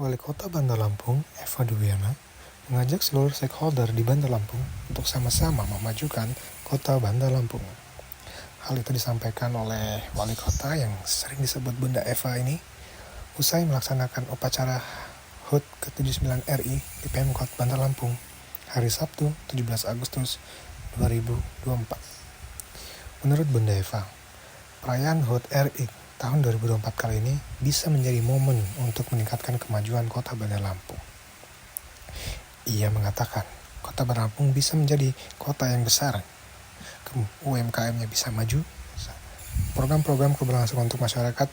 Wali Kota Bandar Lampung, Eva Duwiana, mengajak seluruh stakeholder di Bandar Lampung untuk sama-sama memajukan Kota Bandar Lampung. Hal itu disampaikan oleh Wali Kota yang sering disebut Bunda Eva ini usai melaksanakan upacara HUT ke-79 RI di Pemkot Bandar Lampung hari Sabtu 17 Agustus 2024. Menurut Bunda Eva, perayaan HUT RI tahun 2024 kali ini bisa menjadi momen untuk meningkatkan kemajuan Kota Bandar Lampung. Ia mengatakan, Kota Bandar Lampung bisa menjadi kota yang besar, UMKM-nya bisa maju, program-program keberlangsungan untuk masyarakat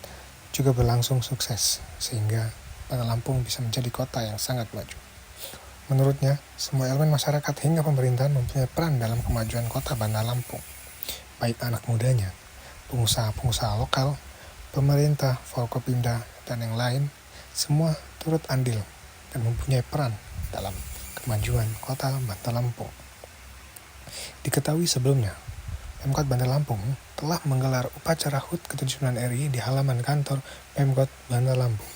juga berlangsung sukses, sehingga Bandar Lampung bisa menjadi kota yang sangat maju. Menurutnya, semua elemen masyarakat hingga pemerintahan mempunyai peran dalam kemajuan Kota Bandar Lampung, baik anak mudanya, pengusaha-pengusaha lokal, pemerintah, Forkopimda, dan yang lain, semua turut andil dan mempunyai peran dalam kemajuan Kota Bandar Lampung. Diketahui sebelumnya, Pemkot Bandar Lampung telah menggelar upacara HUT ke-79 RI di halaman kantor Pemkot Bandar Lampung.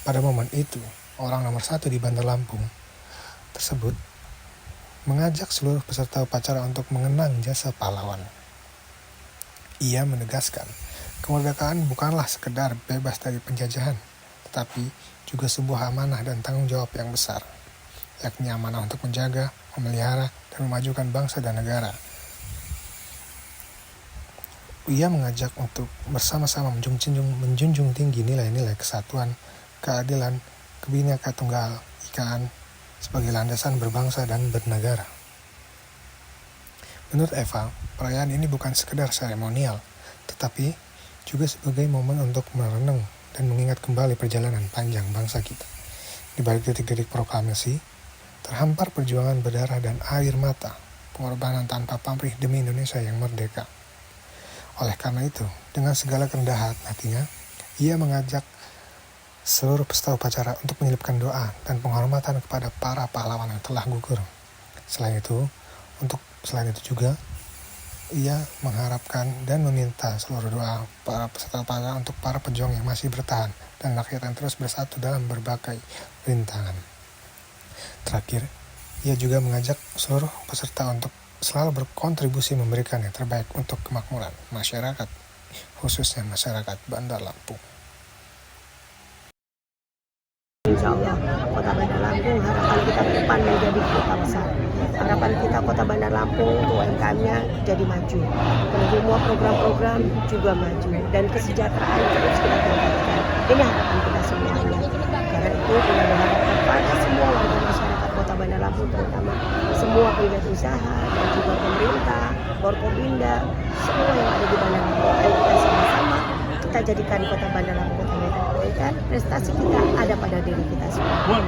Pada momen itu, orang nomor 1 di Bandar Lampung tersebut mengajak seluruh peserta upacara untuk mengenang jasa pahlawan. Ia menegaskan, kemerdekaan bukanlah sekedar bebas dari penjajahan, tetapi juga sebuah amanah dan tanggung jawab yang besar, yakni amanah untuk menjaga, memelihara, dan memajukan bangsa dan negara. Ia mengajak untuk bersama-sama menjunjung tinggi nilai-nilai kesatuan, keadilan, Bhinneka Tunggal Ika sebagai landasan berbangsa dan bernegara. Menurut Eva, perayaan ini bukan sekedar seremonial, tetapi juga sebagai momen untuk merenung dan mengingat kembali perjalanan panjang bangsa kita. Di balik titik-titik proklamasi, terhampar perjuangan berdarah dan air mata, pengorbanan tanpa pamrih demi Indonesia yang merdeka. Oleh karena itu, dengan segala kerendahan hatinya, ia mengajak seluruh peserta upacara untuk menyelipkan doa dan penghormatan kepada para pahlawan yang telah gugur. Selain itu juga, ia mengharapkan dan meminta seluruh doa para peserta upacara untuk para pejuang yang masih bertahan dan rakyat yang terus bersatu dalam berbagai rintangan. Terakhir, ia juga mengajak seluruh peserta untuk selalu berkontribusi memberikan yang terbaik untuk kemakmuran masyarakat, khususnya masyarakat Bandar Lampung. Insya Allah, Kota Bandar Lampung harapan kita ke depan menjadi kota besar. Harapan kita Kota Bandar Lampung untuk UMKM-nya jadi maju. Dan semua program-program juga maju. Dan kesejahteraan terus kita tingkatkan. Ini harapan kita semuanya. Karena itu kita berharap kepada semua warga masyarakat Kota Bandar Lampung, terutama semua penggiat usaha dan juga pemerintah, Forkopimda, semua yang ada di Bandar Lampung. Ayo kita sama-sama kita jadikan Kota Bandar Lampung kota metropolitan. Prestasi kita ada pada diri kita semua.